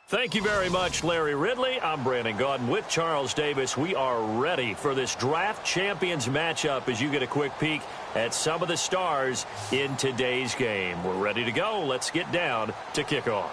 Thank you very much, Larry Ridley. I'm Brandon Gaudin with Charles Davis. We are ready for this draft champions matchup as you get a quick peek at some of the stars in today's game. We're ready to go. Let's get down to kickoff.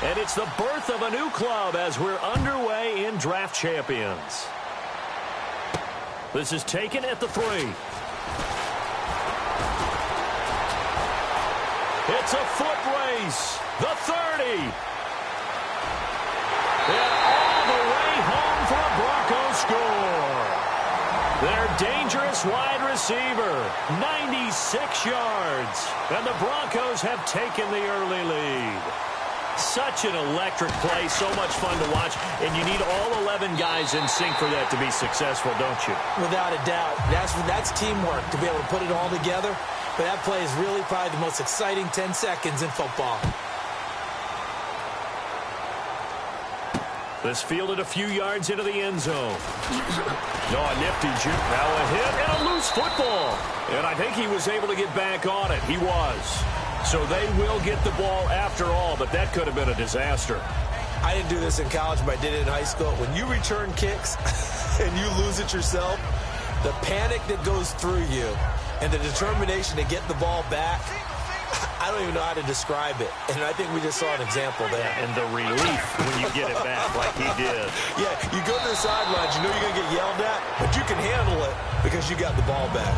And it's the birth of a new club as we're underway in Draft Champions. This is taken at the 3. It's a foot race. The 30. And all the way home for a Broncos score. Their dangerous wide receiver, 96 yards. And the Broncos have taken the early lead. Such an electric play, so much fun to watch, and you need all 11 guys in sync for that to be successful, don't you? Without a doubt. That's teamwork to be able to put it all together, but that play is really probably the most exciting 10 seconds in football. This fielded a few yards into the end zone. No, a nifty juke. Now a hit and a loose football. And I think he was able to get back on it. He was. So they will get the ball after all, but that could have been a disaster. I didn't do this in college, but I did it in high school. When you return kicks and you lose it yourself, the panic that goes through you and the determination to get the ball back, I don't even know how to describe it. And I think we just saw an example there. And the relief when you get it back like he did. Yeah, you go to the sidelines, you know you're going to get yelled at, but you can handle it because you got the ball back.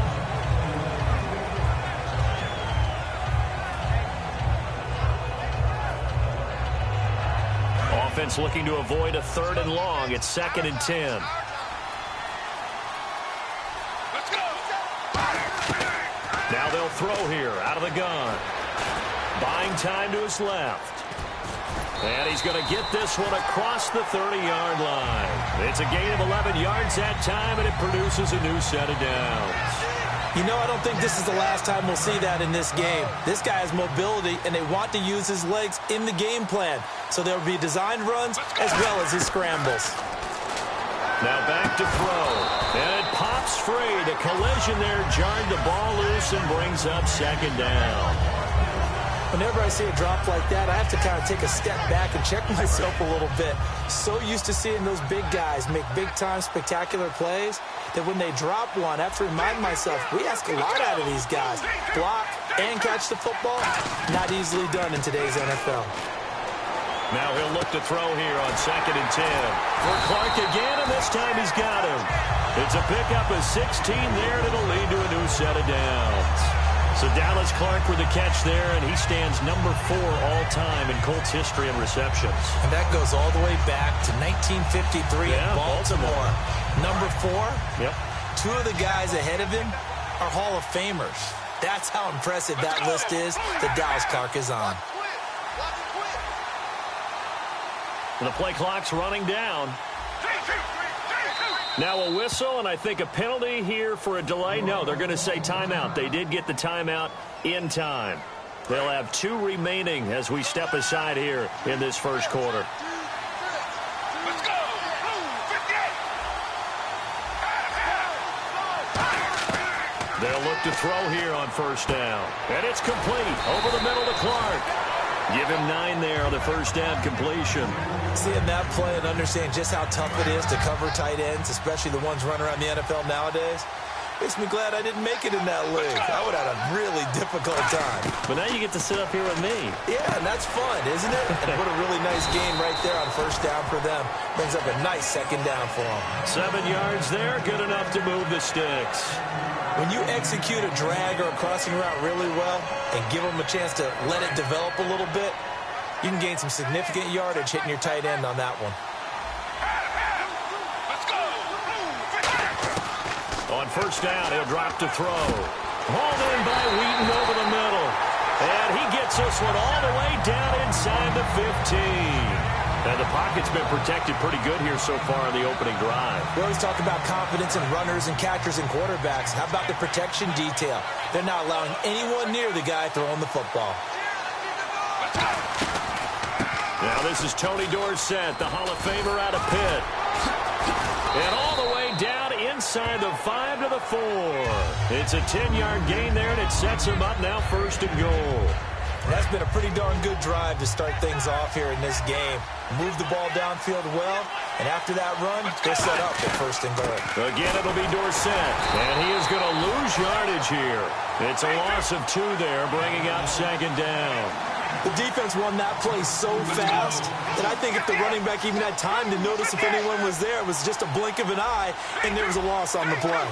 Offense looking to avoid a 3rd and long. It's 2nd and 10. Let's go. Now they'll throw here out of the gun. Buying time to his left. And he's going to get this one across the 30-yard line. It's a gain of 11 yards that time, and it produces a new set of downs. You know, I don't think this is the last time we'll see that in this game. This guy has mobility, and they want to use his legs in the game plan. So there will be designed runs as well as his scrambles. Now back to throw. And it pops free. The collision there jarred the ball loose and brings up 2nd down. Whenever I see a drop like that, I have to kind of take a step back and check myself a little bit. So used to seeing those big guys make big-time spectacular plays that when they drop one, I have to remind myself, we ask a lot out of these guys. Block and catch the football, not easily done in today's NFL. Now he'll look to throw here on 2nd and 10. For Clark again, and this time he's got him. It's a pickup of 16 there, and it'll lead to a new set of downs. So Dallas Clark with the catch there, and he stands number 4 all-time in Colts history in receptions. And that goes all the way back to 1953 in Baltimore. Number 4, yep. 2 of the guys ahead of him are Hall of Famers. That's how impressive that list is that Dallas Clark is on. The play clock's running down. Now a whistle, and I think a penalty here for a delay. No, they're going to say timeout. They did get the timeout in time. They'll have 2 remaining as we step aside here in this first quarter. Let's go. 58. They'll look to throw here on 1st down. And it's complete over the middle to Clark. Give him 9 there on the 1st down completion. Seeing that play and understand just how tough it is to cover tight ends, especially the ones running around the NFL nowadays, makes me glad I didn't make it in that league. I would have had a really difficult time. But now you get to sit up here with me. Yeah, and that's fun, isn't it? And what a really nice game right there on 1st down for them. Brings up a nice 2nd down for them. 7 yards there, good enough to move the sticks. When you execute a drag or a crossing route really well and give them a chance to let it develop a little bit, you can gain some significant yardage hitting your tight end on that one. Let's go. On 1st down, he'll drop to throw. Hauled in by Wheaton over the middle. And he gets this one all the way down inside the 15. And the pocket's been protected pretty good here so far in the opening drive. We always talk about confidence in runners and catchers and quarterbacks. How about the protection detail? They're not allowing anyone near the guy throwing the football. Now this is Tony Dorsett, the Hall of Famer out of Pitt. And all the way down inside the 5 to the 4. It's a 10-yard gain there, and it sets him up now 1st and goal. That's been a pretty darn good drive to start things off here in this game. Move the ball downfield well, and after that run, they're set up at 1st and goal. Again, it'll be Dorsett, and he is going to lose yardage here. It's a loss of 2 there, bringing up 2nd down. The defense won that play so fast that I think if the running back even had time to notice if anyone was there, it was just a blink of an eye, and there was a loss on the play.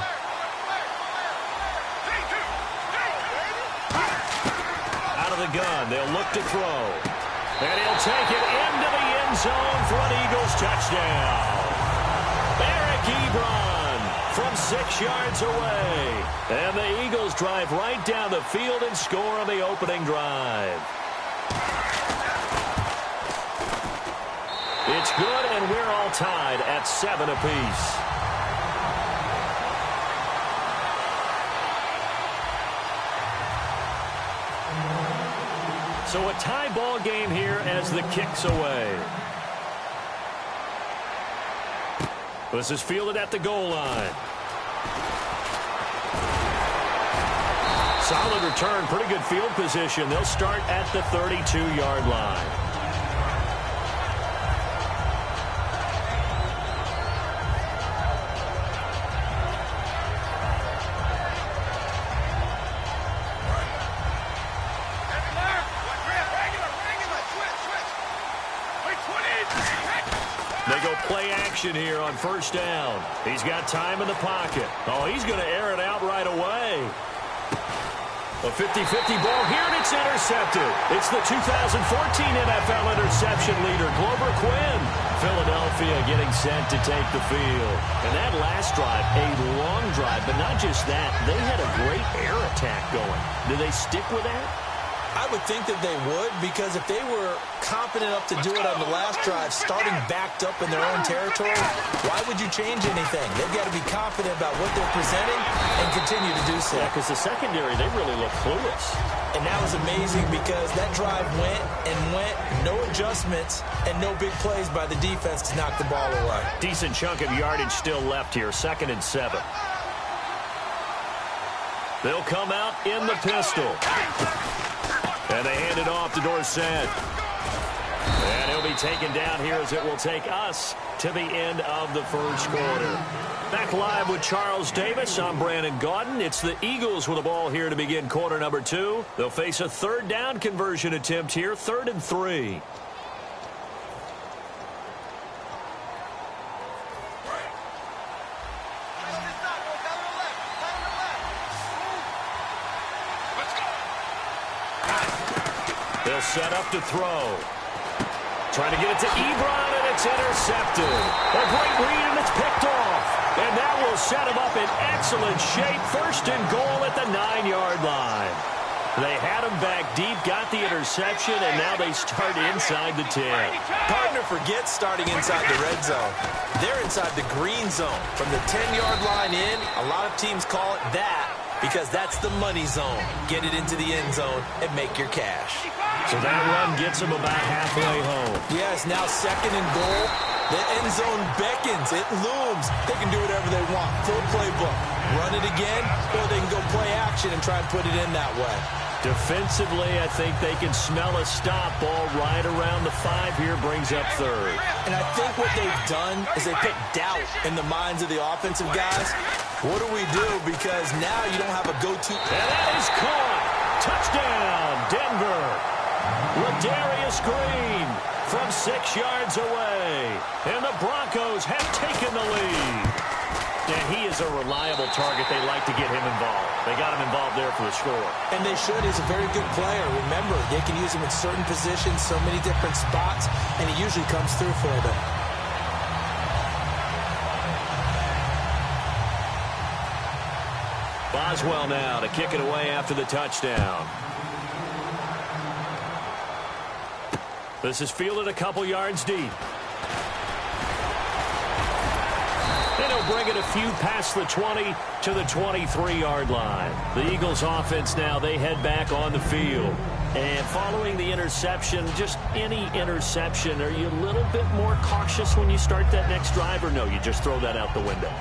Out of the gun, they'll look to throw. And he'll take it into the end zone for an Eagles touchdown. Eric Ebron from 6 yards away. And the Eagles drive right down the field and score on the opening drive. It's good, and we're all tied at 7 apiece. So a tie ball game here as the kick's away. This is fielded at the goal line. Solid return, pretty good field position. They'll start at the 32-yard line. They go play action here on 1st down. He's got time in the pocket. Oh, he's going to air it out right away. A 50-50 ball here, and it's intercepted. It's the 2014 NFL interception leader, Glover Quinn. Philadelphia getting set to take the field. And that last drive, a long drive, but not just that. They had a great air attack going. Do they stick with that? I would think that they would, because if they were confident enough to do it on the last drive, starting backed up in their own territory, why would you change anything? They've got to be confident about what they're presenting and continue to do so. Yeah, because the secondary, they really look clueless. And that was amazing because that drive went and went, no adjustments, and no big plays by the defense to knock the ball away. Decent chunk of yardage still left here, 2nd and 7. They'll come out in the pistol. And they hand it off to Dorsett. And he'll be taken down here as it will take us to the end of the 1st quarter. Back live with Charles Davis. I'm Brandon Gaudin. It's the Eagles with the ball here to begin quarter number 2. They'll face a 3rd down conversion attempt here, 3rd and 3. They'll set up to throw. Trying to get it to Ebron, and it's intercepted. A great read, and it's picked off. And that will set him up in excellent shape. 1st and goal at the 9-yard line. They had him back deep, got the interception, and now they start inside the 10. Partner forgets starting inside the red zone. They're inside the green zone. From the 10-yard line in, a lot of teams call it that because that's the money zone. Get it into the end zone and make your cash. So that run gets them about halfway home. Yes, now 2nd and goal. The end zone beckons. It looms. They can do whatever they want. Full playbook. Run it again, or they can go play action and try and put it in that way. Defensively, I think they can smell a stop ball right around the 5 here, brings up 3rd. And I think what they've done is they put doubt in the minds of the offensive guys. What do we do? Because now you don't have a go-to. And that is caught. Touchdown, Denver. Ladarius Green from 6 yards away. And the Broncos have taken the lead. And he is a reliable target. They like to get him involved. They got him involved there for the score. And they should. He's a very good player. Remember, they can use him in certain positions, so many different spots, and he usually comes through for them. Boswell now to kick it away after the touchdown. This is fielded a couple yards deep. And he'll bring it a few past the 20 to the 23-yard line. The Eagles offense now, they head back on the field. And following the interception, just any interception, are you a little bit more cautious when you start that next drive, or no, you just throw that out the window?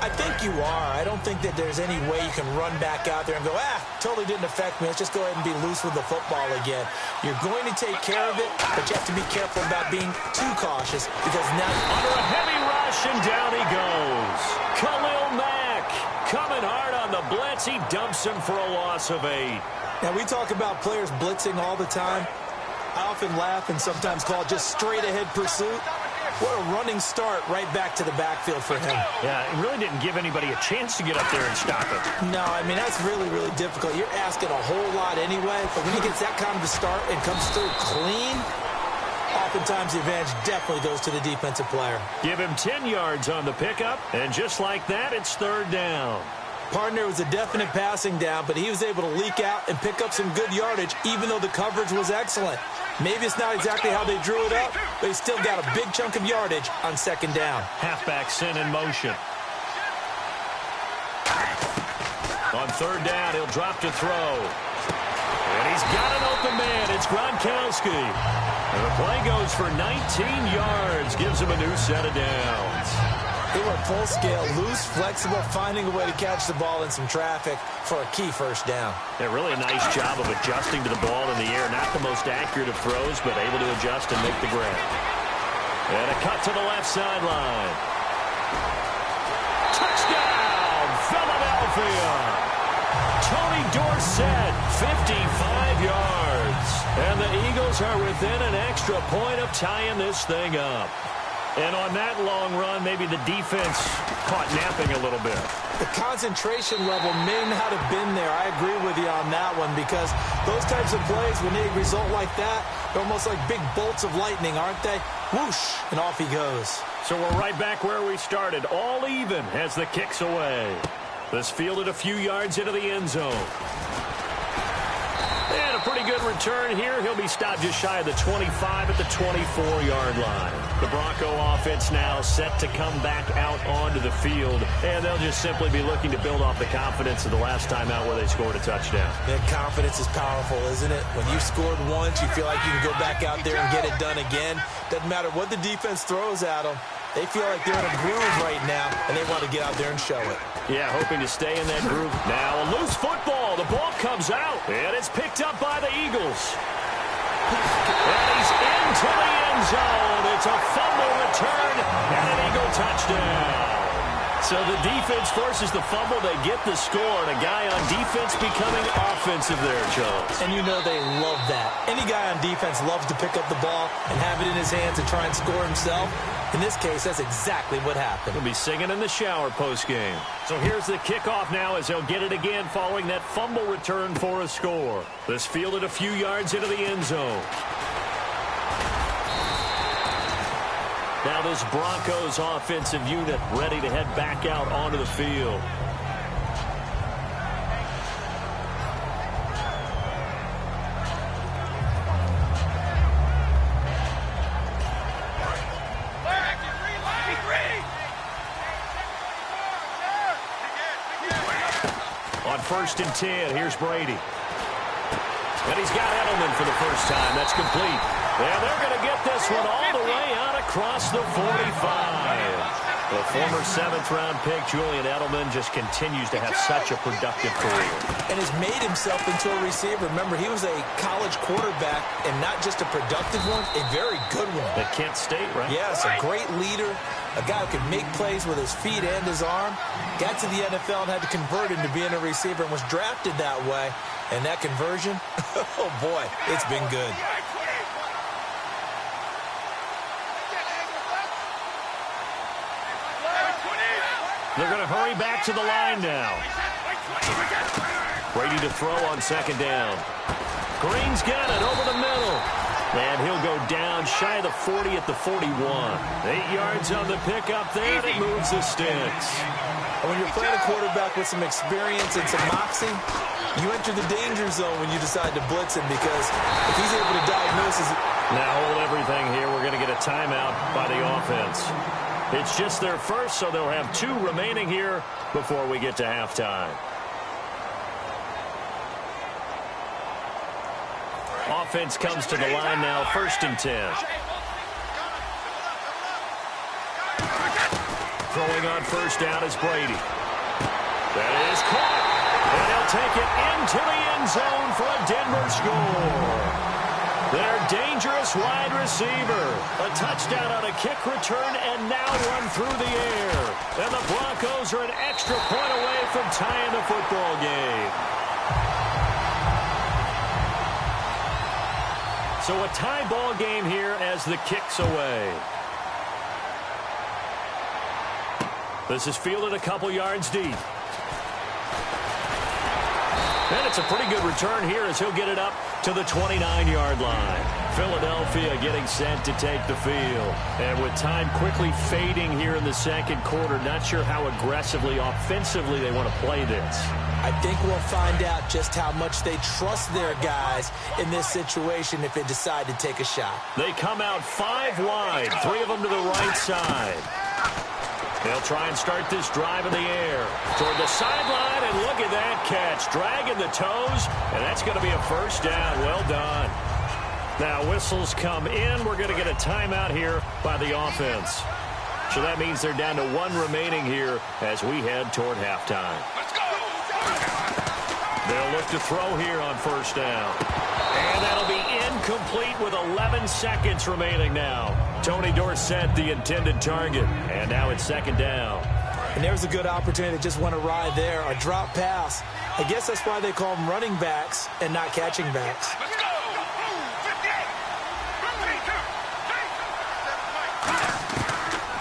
I think you are. I don't think that there's any way you can run back out there and go, totally didn't affect me. Let's just go ahead and be loose with the football again. You're going to take care of it, but you have to be careful about being too cautious because now under a heavy rush, and down he goes. Khalil Mack coming hard on the blitz. He dumps him for a loss of 8. Now, we talk about players blitzing all the time. I often laugh and sometimes call it just straight-ahead pursuit. What a running start right back to the backfield for him. Yeah, it really didn't give anybody a chance to get up there and stop it. No, I mean, that's really, really difficult. You're asking a whole lot anyway, but when he gets that kind of a start and comes through clean, oftentimes the advantage definitely goes to the defensive player. Give him 10 yards on the pickup, and just like that, it's 3rd down. Partner was a definite passing down, but he was able to leak out and pick up some good yardage, even though the coverage was excellent. Maybe it's not exactly how they drew it up, but he still got a big chunk of yardage on 2nd down. Halfback sent in motion. On 3rd down, he'll drop to throw. And he's got an open man. It's Gronkowski. And the play goes for 19 yards. Gives him a new set of downs. They were full scale, loose, flexible, finding a way to catch the ball in some traffic for a key 1st down. Yeah, really a nice job of adjusting to the ball in the air. Not the most accurate of throws, but able to adjust and make the grab. And a cut to the left sideline. Touchdown, Philadelphia! Tony Dorsett, 55 yards. And the Eagles are within an extra point of tying this thing up. And on that long run, maybe the defense caught napping a little bit. The concentration level may not have been there. I agree with you on that one because those types of plays, when they result like that, they're almost like big bolts of lightning, aren't they? Whoosh, and off he goes. So we're right back where we started, all even as the kick's away. This fielded a few yards into the end zone. And a pretty good return here. He'll be stopped just shy of the 25 at the 24-yard line. The Bronco offense now set to come back out onto the field, and they'll just simply be looking to build off the confidence of the last time out where they scored a touchdown. That confidence is powerful, isn't it? When you've scored once, you feel like you can go back out there and get it done again. Doesn't matter what the defense throws at them. They feel like they're in a groove right now, and they want to get out there and show it. Yeah, hoping to stay in that groove. Now a loose football. The ball comes out, and it's picked up by the Eagles. And he's into the end zone. It's a fumble return and an Eagle touchdown. So the defense forces the fumble. They get the score, and a guy on defense becoming offensive there, Charles. And you know they love that. Any guy on defense loves to pick up the ball and have it in his hands and try and score himself. In this case, that's exactly what happened. He'll be singing in the shower post-game. So here's the kickoff now as they'll get it again following that fumble return for a score. This fielded a few yards into the end zone. Now this Broncos offensive unit ready to head back out onto the field. On 1st and 10, here's Brady. And he's got Edelman for the first time. That's complete. And they're going to get this one all the way out across the 45. The former 7th-round pick, Julian Edelman, just continues to have such a productive career. And has made himself into a receiver. Remember, he was a college quarterback, and not just a productive one, a very good one. At Kent State, right? Yes, a great leader, a guy who could make plays with his feet and his arm. Got to the NFL and had to convert into being a receiver and was drafted that way. And that conversion, oh boy, it's been good. They're going to hurry back to the line now. Brady to throw on 2nd down. Green's got it over the middle. And he'll go down shy of the 40 at the 41. 8 yards on the pickup there, and it moves the sticks. And when you're playing a quarterback with some experience and some moxie, you enter the danger zone when you decide to blitz him, because if he's able to diagnose his... Now hold everything here. We're going to get a timeout by the offense. It's just their first, so they'll have 2 remaining here before we get to halftime. Offense comes to the line now, 1st and 10. Throwing on 1st down is Brady. That is caught. And he'll take it into the end zone for a Denver score. Their dangerous wide receiver. A touchdown on a kick return and now run through the air. And the Broncos are an extra point away from tying the football game. So a tie ball game here as the kick's away. This is fielded a couple yards deep. And it's a pretty good return here as he'll get it up to the 29-yard line. Philadelphia getting set to take the field. And with time quickly fading here in the second quarter, not sure how aggressively, offensively they want to play this. I think we'll find out just how much they trust their guys in this situation if they decide to take a shot. They come out 5 wide, 3 of them to the right side. They'll try and start this drive in the air toward the sideline, and look at that catch. Dragging the toes, and that's going to be a 1st down. Well done. Now whistles come in. We're going to get a timeout here by the offense. So that means they're down to 1 remaining here as we head toward halftime. Let's go! They'll look to throw here on 1st down. And that'll be incomplete with 11 seconds remaining now. Tony Dorsett, the intended target. And now it's 2nd down. And there's a good opportunity that just went awry there. A drop pass. I guess that's why they call them running backs and not catching backs. Let's go! 58!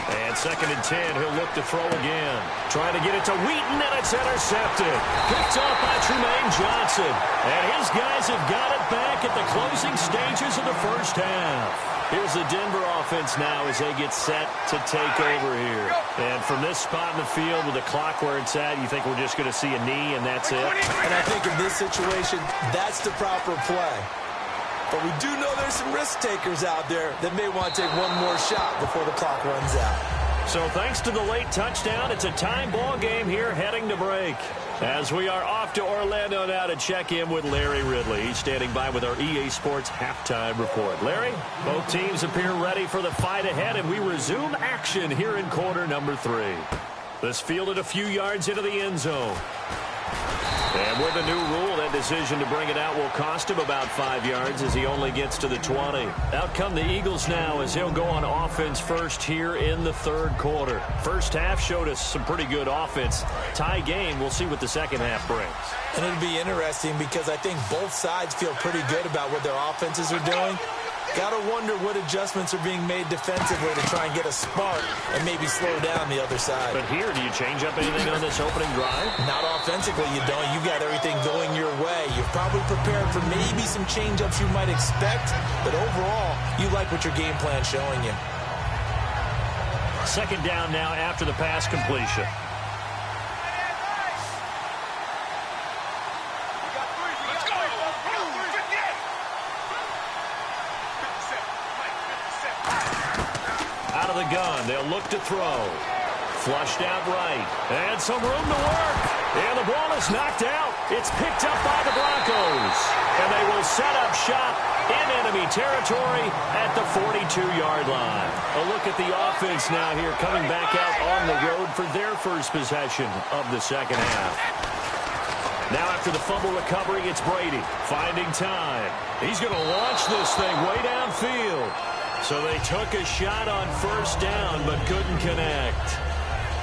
And 2nd and 10, he'll look to throw again. Trying to get it to Wheaton, and it's intercepted. Picked off by Trumaine Johnson. And his guys have got it back at the closing stages of the 1st half. Here's the Denver offense now as they get set to take over here. And from this spot in the field with the clock where it's at, you think we're just going to see a knee and that's it? And I think in this situation, that's the proper play. But we do know there's some risk takers out there that may want to take one more shot before the clock runs out. So thanks to the late touchdown, it's a time ball game here heading to break. As we are off to Orlando now to check in with Larry Ridley. He's standing by with our EA Sports halftime report. Larry, both teams appear ready for the fight ahead, and we resume action here in quarter number 3. This fielded a few yards into the end zone. And with a new rule, that decision to bring it out will cost him about 5 yards as he only gets to the 20. Out come the Eagles now as he'll go on offense first here in the 3rd quarter. First half showed us some pretty good offense. Tie game, we'll see what the second half brings. And it'll be interesting because I think both sides feel pretty good about what their offenses are doing. Got to wonder what adjustments are being made defensively to try and get a spark and maybe slow down the other side. But here, do you change up anything on this opening drive? Not offensively, you don't. You got everything going your way. You've probably prepared for maybe some change-ups you might expect, but overall, you like what your game plan's showing you. 2nd down now after the pass completion. Out of the gun, they'll look to throw. Flushed out right. And some room to work. And the ball is knocked out. It's picked up by the Broncos. And they will set up shop in enemy territory at the 42-yard line. A look at the offense now here coming back out on the road for their first possession of the second half. Now after the fumble recovery, it's Brady finding time. He's going to launch this thing way downfield. So they took a shot on 1st down but couldn't connect.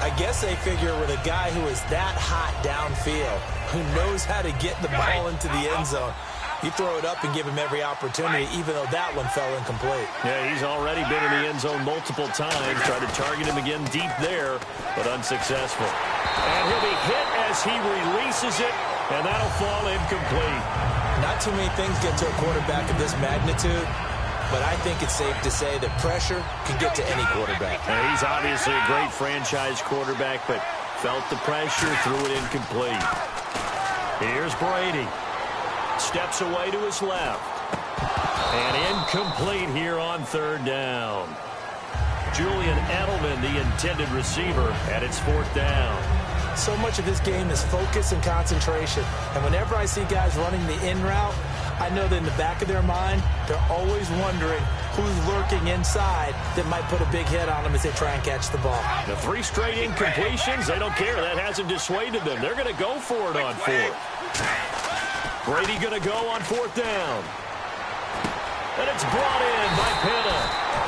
I guess they figure with a guy who is that hot downfield, who knows how to get the ball into the end zone, you throw it up and give him every opportunity, even though that one fell incomplete. Yeah, he's already been in the end zone multiple times. Tried to target him again deep there, but unsuccessful. And he'll be hit as he releases it, and that'll fall incomplete. Not too many things get to a quarterback of this magnitude, but I think it's safe to say that pressure can get to any quarterback. Now, he's obviously a great franchise quarterback, but Felt the pressure, threw it incomplete. Here's Brady. Steps away to his left. And incomplete here on third down. Julian Edelman, the intended receiver, at its fourth down. So much of this game is focus and concentration. And whenever I see guys running the in route, I know that in the back of their mind, they're always wondering who's lurking inside that might put a big hit on them as they try and catch the ball. The 3 straight incompletions, they don't care. That hasn't dissuaded them. They're going to go for it on fourth. Brady going to go on fourth down. And it's brought in by Pitta.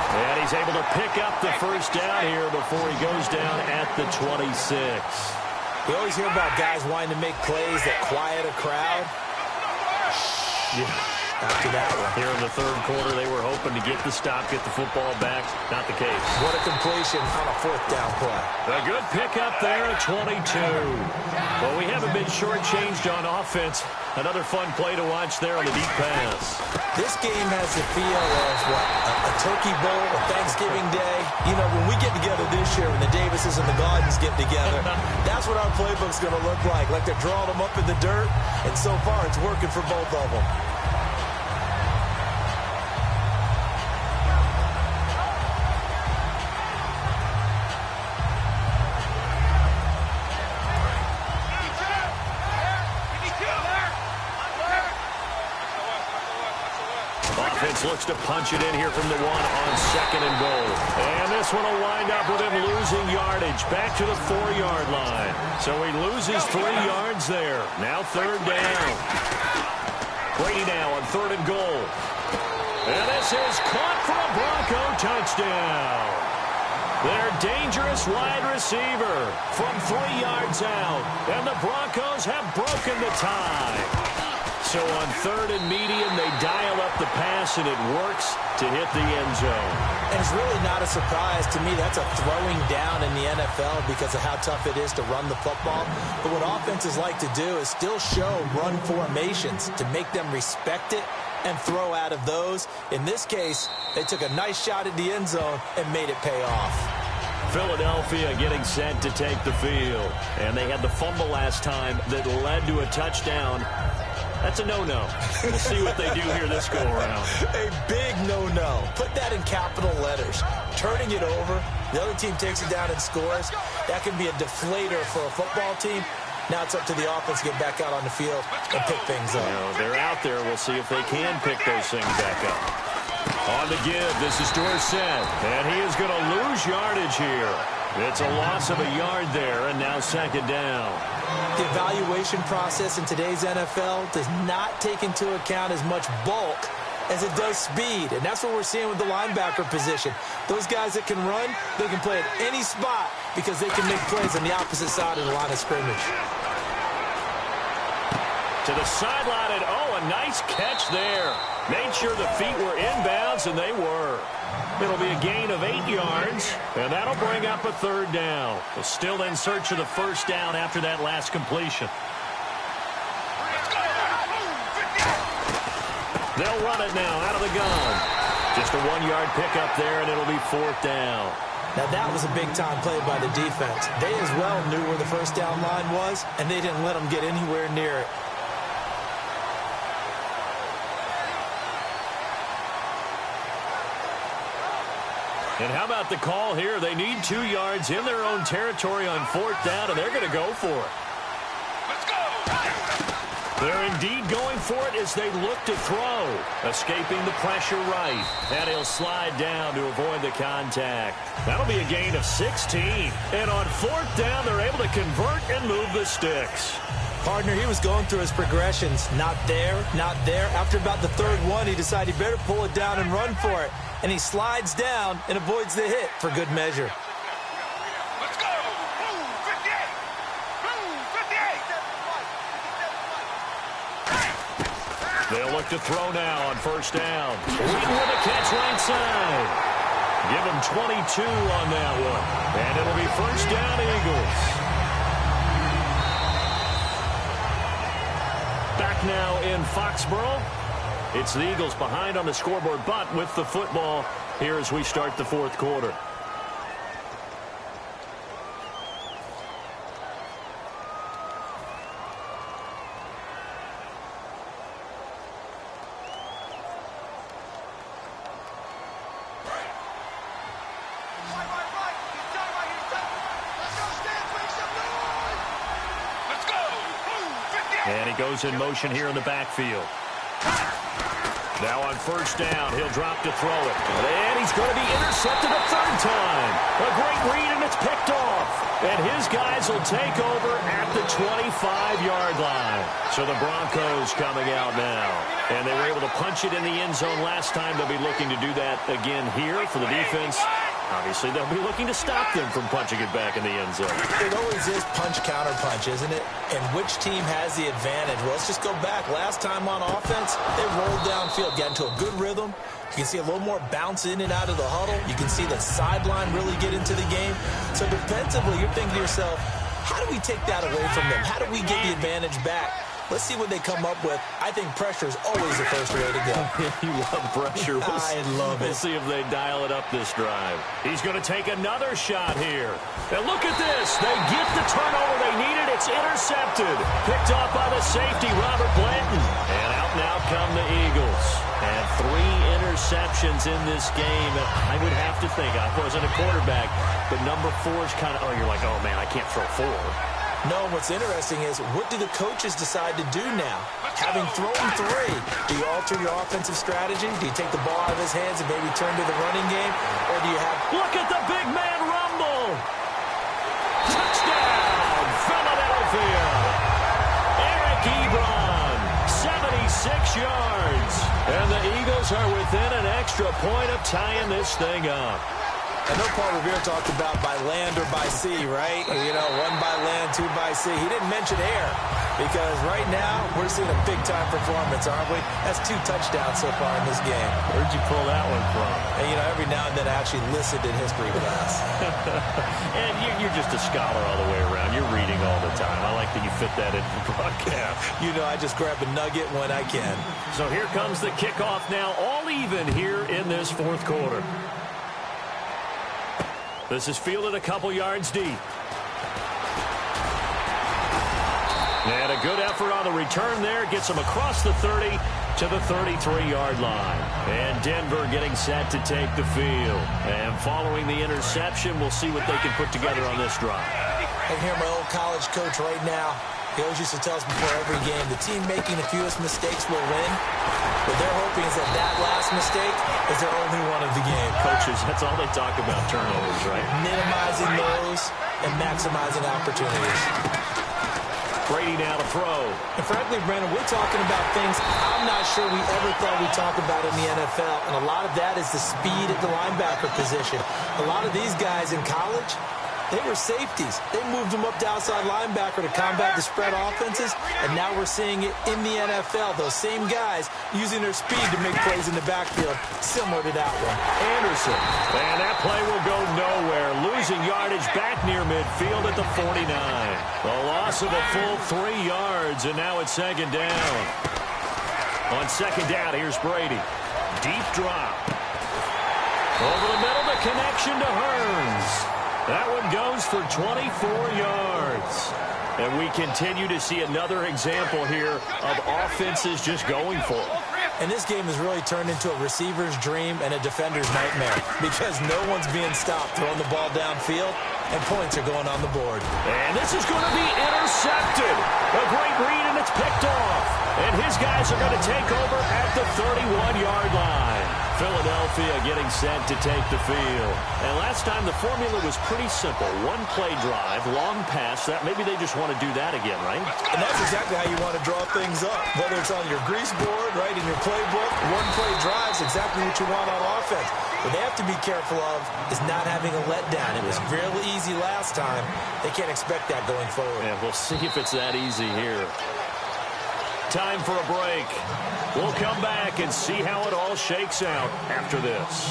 And he's able to pick up the first down here before he goes down at the 26. We always hear about guys wanting to make plays that quiet a crowd. Yeah, after that one. Here in the third quarter, they were hoping to get the stop, get the football back. Not the case. What a completion on a fourth down play. A good pickup there at 22. Well, we haven't been shortchanged on offense. Another fun play to watch there on the deep pass. This game has the feel of, what, a turkey bowl, a Thanksgiving day. You know, when we get together this year, when the Davises and the Gardens get together, that's what our playbook's going to look like they're drawing them up in the dirt, and so far it's working for both of them. Offense looks to punch it in here from the 1 on second and goal. And this one will wind up with him losing yardage back to the 4-yard line. So he loses 3 yards there. Now third down. Brady now on third and goal. And this is caught for a Bronco touchdown. Their dangerous wide receiver from 3 yards out. And the Broncos have broken the tie. So on third and medium, they dial up the pass, and it works to hit the end zone. And it's really not a surprise to me. That's a throwing down in the NFL because of how tough it is to run the football. But what offenses like to do is still show run formations to make them respect it and throw out of those. In this case, they took a nice shot at the end zone and made it pay off. Philadelphia getting set to take the field. And they had the fumble last time that led to a touchdown. That's a no-no. We'll see what they do here this go-around. A big no-no. Put that in capital letters. Turning it over, the other team takes it down and scores. That can be a deflator for a football team. Now it's up to the offense to get back out on the field and pick things up. You know, they're out there. We'll see if they can pick those things back up. On the give, this is Dorsett. And he is going to lose yardage here. It's a loss of a yard there, and now second down. The evaluation process in today's NFL does not take into account as much bulk as it does speed, and that's what we're seeing with the linebacker position. Those guys that can run, they can play at any spot because they can make plays on the opposite side of the line of scrimmage. To the sideline, and a nice catch there. Made sure the feet were inbounds, and they were. It'll be a gain of 8 yards, and that'll bring up a third down. We're still in search of the first down after that last completion. They'll run it now out of the gun. Just a 1-yard pickup there, and it'll be fourth down. Now, that was a big-time play by the defense. They as well knew where the first down line was, and they didn't let them get anywhere near it. And how about the call here? They need 2 yards in their own territory on fourth down, and they're going to go for it. Let's go! They're indeed going for it as they look to throw. Escaping the pressure right. And he'll slide down to avoid the contact. That'll be a gain of 16. And on fourth down, they're able to convert and move the sticks. Partner, he was going through his progressions. Not there, not there. After about the third one, he decided he better pull it down and run for it. And he slides down and avoids the hit for good measure. Let's go! 58! 58! They'll look to throw now on first down. Wheaton with a catch right side. Give him 22 on that one. And it'll be first down, Eagles. Back now in Foxborough. It's the Eagles behind on the scoreboard, but with the football here as we start the fourth quarter. And he goes in motion here in the backfield. Now on first down, he'll drop to throw it. And he's going to be intercepted a third time. A great read, and it's picked off. And his guys will take over at the 25-yard line. So the Broncos coming out now. And they were able to punch it in the end zone last time. They'll be looking to do that again here for the defense. Obviously, they'll be looking to stop them from punching it back in the end zone. It always is punch-counter-punch, isn't it? And which team has the advantage? Well, let's just go back. Last time on offense, they rolled downfield, got into a good rhythm. You can see a little more bounce in and out of the huddle. You can see the sideline really get into the game. So defensively, you're thinking to yourself, how do we take that away from them? How do we get the advantage back? Let's see what they come up with. I think pressure is always the first way to go. You love pressure. I love it. We'll see if they dial it up this drive. He's going to take another shot here. And look at this. They get the turnover they needed. It's intercepted. Picked off by the safety, Robert Blanton. And out now come the Eagles. And 3 interceptions in this game. I would have to think, I wasn't a quarterback, but number 4 is kind of, you're like, oh, man, I can't throw 4. No, what's interesting is, what do the coaches decide to do now? Having thrown 3, do you alter your offensive strategy? Do you take the ball out of his hands and maybe turn to the running game? Or do you have... Look at the big man rumble! Touchdown, Philadelphia! Eric Ebron, 76 yards. And the Eagles are within an extra point of tying this thing up. I know Paul Revere talked about by land or by sea, right? You know, 1 by land, 2 by sea. He didn't mention air because right now we're seeing a big-time performance, aren't we? That's 2 touchdowns so far in this game. Where'd you pull that one from? And, you know, every now and then I actually listened in history class. And you're just a scholar all the way around. You're reading all the time. I like that you fit that in the broadcast. You know, I just grab a nugget when I can. So here comes the kickoff now, all even here in this 4th quarter. This is fielded a couple yards deep. And a good effort on the return there. Gets him across the 30 to the 33-yard line. And Denver getting set to take the field. And following the interception, we'll see what they can put together on this drive. I hear my old college coach right now. He always used to tell us before every game, the team making the fewest mistakes will win. What they're hoping is that last mistake is their only one of the game. Coaches, that's all they talk about, turnovers, right? Minimizing those and maximizing opportunities. Brady now to throw. And frankly, Brandon, we're talking about things I'm not sure we ever thought we'd talk about in the NFL. And a lot of that is the speed at the linebacker position. A lot of these guys in college, they were safeties. They moved them up to outside linebacker to combat the spread offenses, and now we're seeing it in the NFL. Those same guys using their speed to make plays in the backfield, similar to that one. Anderson. And that play will go nowhere. Losing yardage back near midfield at the 49. The loss of a full 3 yards, and now it's 2nd down. On 2nd down, here's Brady. Deep drop. Over the middle, the connection to Hearns. That one goes for 24 yards. And we continue to see another example here of offenses just going for it. And this game has really turned into a receiver's dream and a defender's nightmare because no one's being stopped throwing the ball downfield, and points are going on the board. And this is going to be intercepted. A great read, and it's picked off. And his guys are going to take over at the 31-yard line. Philadelphia getting set to take the field. And last time the formula was pretty simple. 1-play drive, long pass. That maybe they just want to do that again, right? And that's exactly how you want to draw things up. Whether it's on your grease board, right, in your playbook, 1-play drive is exactly what you want on offense. What they have to be careful of is not having a letdown. It was real easy last time. They can't expect that going forward. Yeah, we'll see if it's that easy here. Time for a break. We'll come back and see how it all shakes out after this.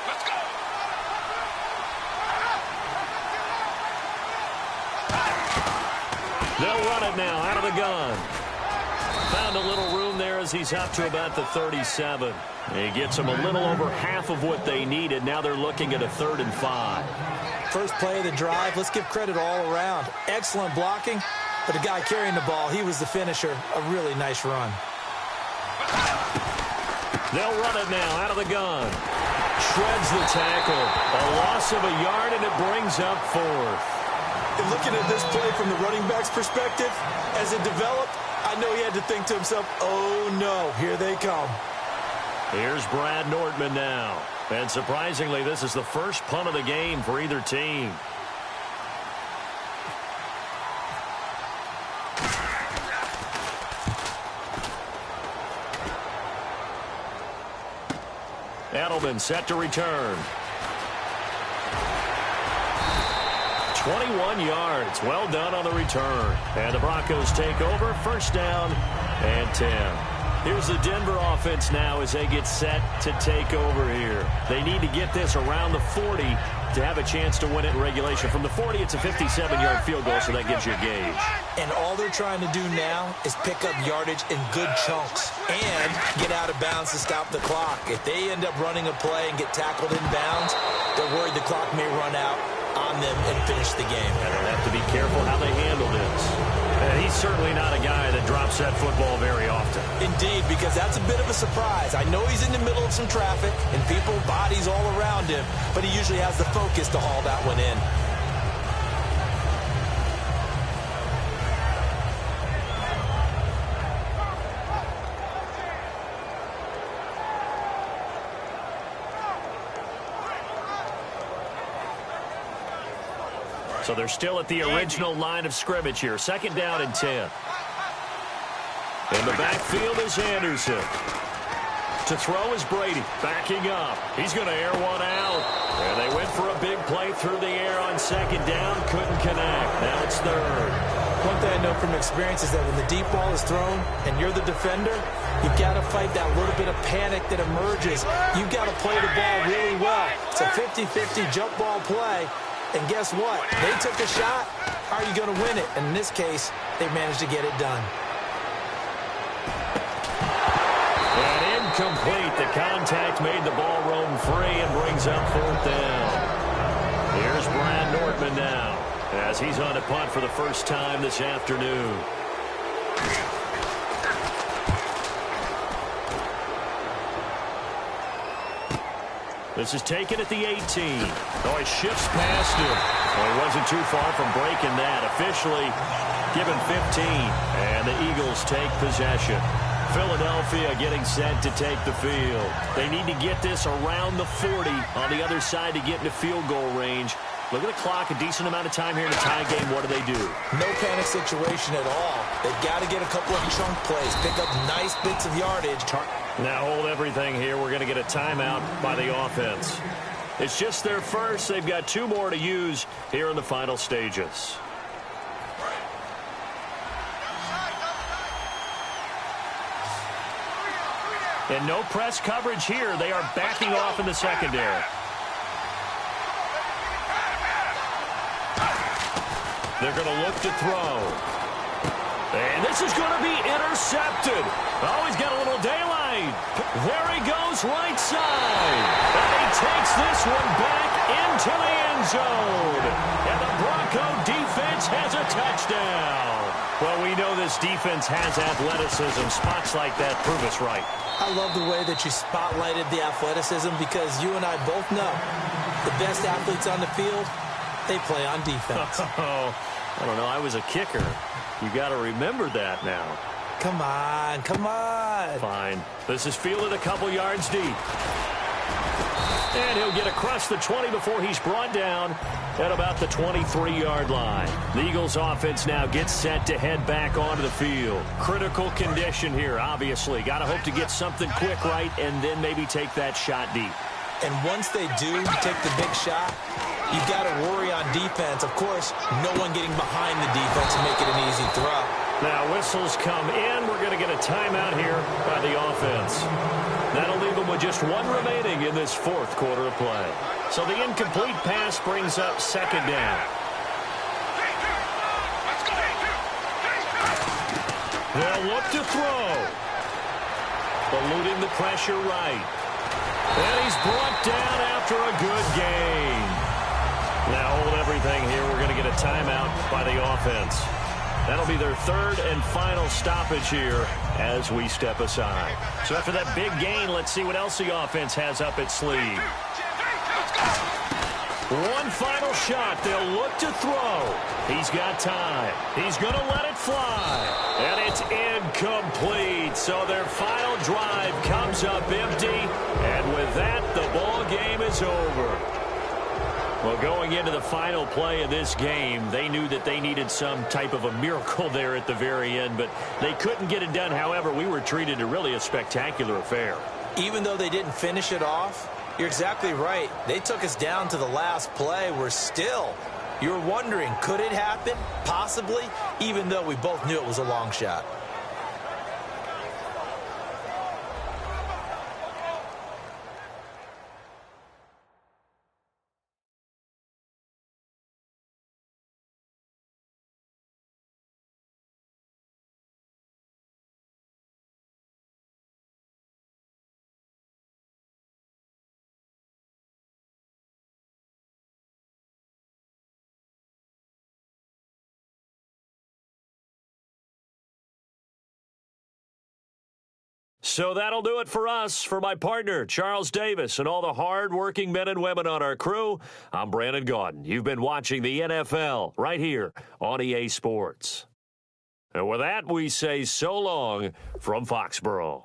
Let's go. They'll run it now out of the gun. Found a little room there as he's up to about the 37. He gets them a little over half of what they needed. Now they're looking at a 3rd and 5. First play of the drive, let's give credit all around. Excellent blocking, but the guy carrying the ball, he was the finisher. A really nice run. They'll run it now out of the gun. shreds the tackle. A loss of a yard, and it brings up 4th. And looking at this play from the running back's perspective, as it developed, I know he had to think to himself, oh no, here they come. Here's Brad Nordman now. And surprisingly, this is the first punt of the game for either team. Edelman set to return. 21 yards. Well done on the return. And the Broncos take over. First down and 10. Here's the Denver offense now as they get set to take over here. They need to get this around the 40 to have a chance to win it in regulation. From the 40, it's a 57-yard field goal, so that gives you a gauge. And all they're trying to do now is pick up yardage in good chunks and get out of bounds to stop the clock. If they end up running a play and get tackled in bounds, they're worried the clock may run out on them and finish the game. And they'll have to be careful how they handle this. And he's certainly not a guy that drops that football very often. Indeed, because that's a bit of a surprise. I know he's in the middle of some traffic and people, bodies all around him, but he usually has the focus to haul that one in. So they're still at the original line of scrimmage here. Second down and 10. In the backfield is Anderson. To throw is Brady. Backing up. He's going to air one out. And they went for a big play through the air on second down. Couldn't connect. Now it's third. One thing I know from experience is that when the deep ball is thrown and you're the defender, you've got to fight that little bit of panic that emerges. You've got to play the ball really well. It's a 50-50 jump ball play. And guess what? They took a shot. How are you going to win it? And in this case, they managed to get it done. And incomplete. The contact made the ball roam free and brings up fourth down. Here's Brad Nordman now as he's on a punt for the first time this afternoon. This is taken at the 18. Oh, he shifts past him. Well, he wasn't too far from breaking that. Officially given 15. And the Eagles take possession. Philadelphia getting set to take the field. They need to get this around the 40 on the other side to get into field goal range. Look at the clock, a decent amount of time here in a tie game. What do? No panic situation at all. They've got to get a couple of chunk plays, pick up nice bits of yardage. Now hold everything here. We're going to get a timeout by the offense. It's just their first. They've got 2 more to use here in the final stages. And no press coverage here. They are backing off in the secondary. They're going to look to throw. And this is going to be intercepted. Oh, he's got a little daylight. There he goes, right side. And he takes this one back into the end zone. And the Bronco defense has a touchdown. Well, we know this defense has athleticism. Spots like that prove us right. I love the way that you spotlighted the athleticism because you and I both know the best athletes on the field, they play on defense. Oh, I don't know. I was a kicker. You got to remember that now. Come on, come on. Fine. This is fielded a couple yards deep. And he'll get across the 20 before he's brought down at about the 23-yard line. The Eagles offense now gets set to head back onto the field. Critical condition here, obviously. Got to hope to get something quick right and then maybe take that shot deep. And once they do take the big shot, you've got to worry on defense. Of course, no one getting behind the defense and make it an easy throw. Now whistles come in. We're going to get a timeout here by the offense. That'll leave them with just 1 remaining in this 4th quarter of play. So the incomplete pass brings up second down. They'll look to throw. Eluding the pressure right. And he's brought down after a good gain. Now hold everything here. We're going to get a timeout by the offense. That'll be their third and final stoppage here as we step aside. So after that big gain, let's see what else the offense has up its sleeve. One final shot. They'll look to throw. He's got time. He's going to let it fly. And it's incomplete. So their final drive comes up empty. And with that, the ball game is over. Well, going into the final play of this game, they knew that they needed some type of a miracle there at the very end, but they couldn't get it done. However, we were treated to really a spectacular affair. Even though they didn't finish it off, you're exactly right. They took us down to the last play. We're still, you're wondering, could it happen? Possibly, even though we both knew it was a long shot. So that'll do it for us. For my partner, Charles Davis, and all the hard-working men and women on our crew, I'm Brandon Gaudin. You've been watching the NFL right here on EA Sports. And with that, we say so long from Foxborough.